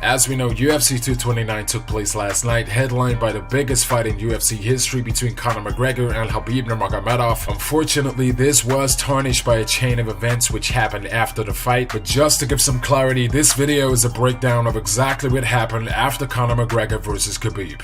As we know, UFC 229 took place last night, headlined by the biggest fight in UFC history between Conor McGregor and Khabib Nurmagomedov. Unfortunately, this was tarnished by a chain of events which happened after the fight, but just to give some clarity, this video is a breakdown of exactly what happened after Conor McGregor versus Khabib.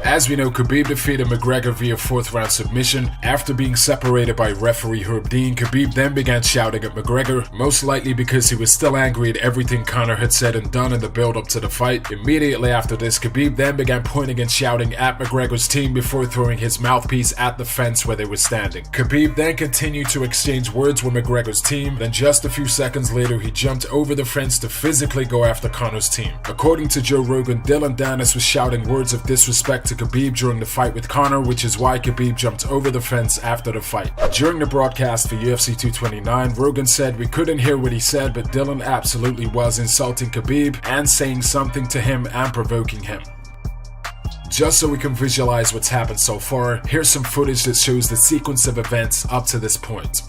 As we know, Khabib defeated McGregor via 4th round submission. After being separated by referee Herb Dean, Khabib then began shouting at McGregor, most likely because he was still angry at everything Conor had said and done in the build-up to the fight. Immediately after this, Khabib then began pointing and shouting at McGregor's team before throwing his mouthpiece at the fence where they were standing. Khabib then continued to exchange words with McGregor's team, then just a few seconds later he jumped over the fence to physically go after Conor's team. According to Joe Rogan, Dillon Danis was shouting words of disrespect to Khabib during the fight with Conor, which is why Khabib jumped over the fence after the fight. During the broadcast for UFC 229, Rogan said we couldn't hear what he said, but Dillon absolutely was insulting Khabib and saying something to him and provoking him. Just so we can visualize what's happened so far, here's some footage that shows the sequence of events up to this point.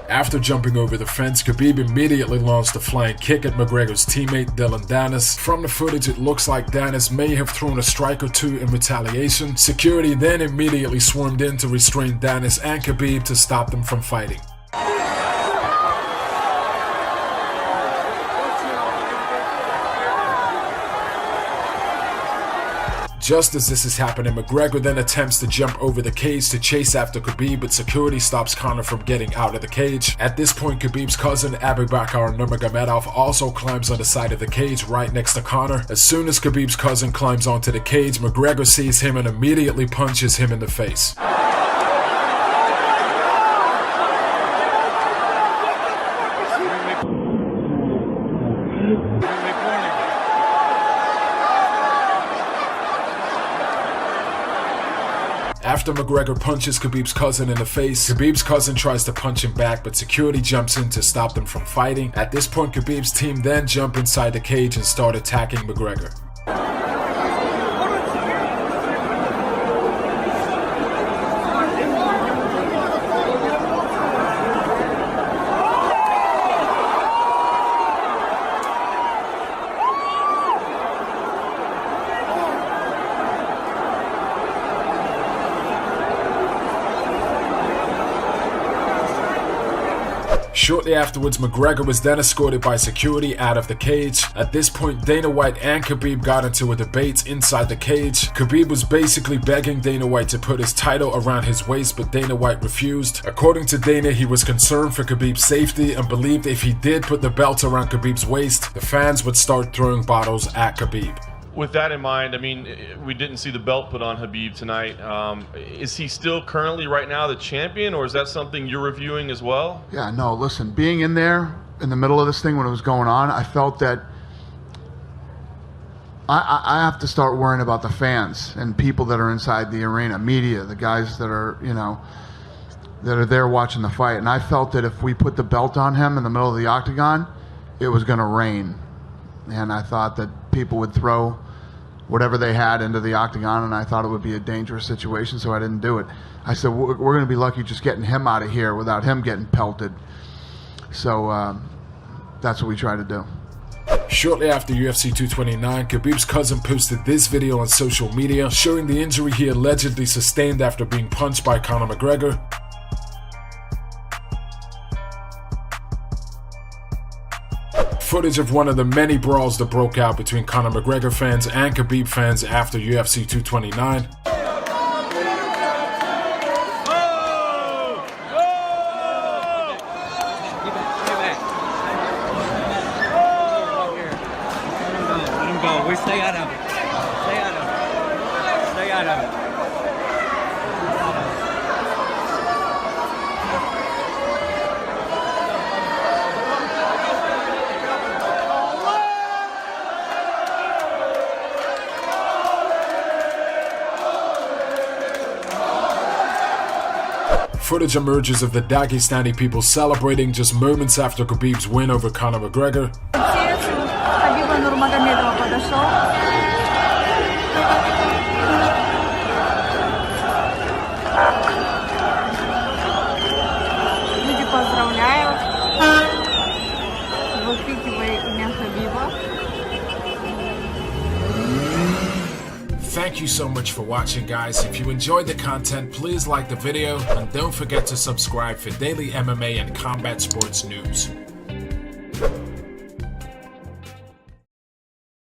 After jumping over the fence, Khabib immediately launched a flying kick at McGregor's teammate Dillon Danis. From the footage, it looks like Danis may have thrown a strike or two in retaliation. Security then immediately swarmed in to restrain Danis and Khabib to stop them from fighting. Just as this is happening, McGregor then attempts to jump over the cage to chase after Khabib, but security stops Conor from getting out of the cage. At this point, Khabib's cousin Abubakar Nurmagomedov also climbs on the side of the cage right next to Conor. As soon as Khabib's cousin climbs onto the cage, McGregor sees him and immediately punches him in the face. After McGregor punches Khabib's cousin in the face, Khabib's cousin tries to punch him back, but security jumps in to stop them from fighting. At this point, Khabib's team then jump inside the cage and start attacking McGregor. Shortly afterwards, McGregor was then escorted by security out of the cage. At this point, Dana White and Khabib got into a debate inside the cage. Khabib was basically begging Dana White to put his title around his waist, but Dana White refused. According to Dana, he was concerned for Khabib's safety and believed if he did put the belt around Khabib's waist, the fans would start throwing bottles at Khabib. With that in mind, I mean, we didn't see the belt put on Khabib tonight. Is he still currently right now the champion, or is that something you're reviewing as well? Yeah, no, listen, being in there in the middle of this thing when it was going on, I felt that I have to start worrying about the fans and people that are inside the arena, media, the guys that are, you know, that are there watching the fight. And I felt that if we put the belt on him in the middle of the octagon, it was going to rain. And I thought that people would throw whatever they had into the octagon, and I thought it would be a dangerous situation, so I didn't do it. I said, we're going to be lucky just getting him out of here without him getting pelted. So that's what we try to do. Shortly after UFC 229, Khabib's cousin posted this video on social media showing the injury he allegedly sustained after being punched by Conor McGregor. Footage of one of the many brawls that broke out between Conor McGregor fans and Khabib fans after UFC 229. Let him go. We stay out of it. Stay out of it. Stay out of it. footage emerges of the Dagestani people celebrating just moments after Khabib's win over Conor McGregor. Хабиба Нурмагомедова подошел. Люди поздравляют. Выкрикивая имя Хабиба. Thank you so much for watching, guys. If you enjoyed the content, please like the video and don't forget to subscribe for daily MMA and combat sports news.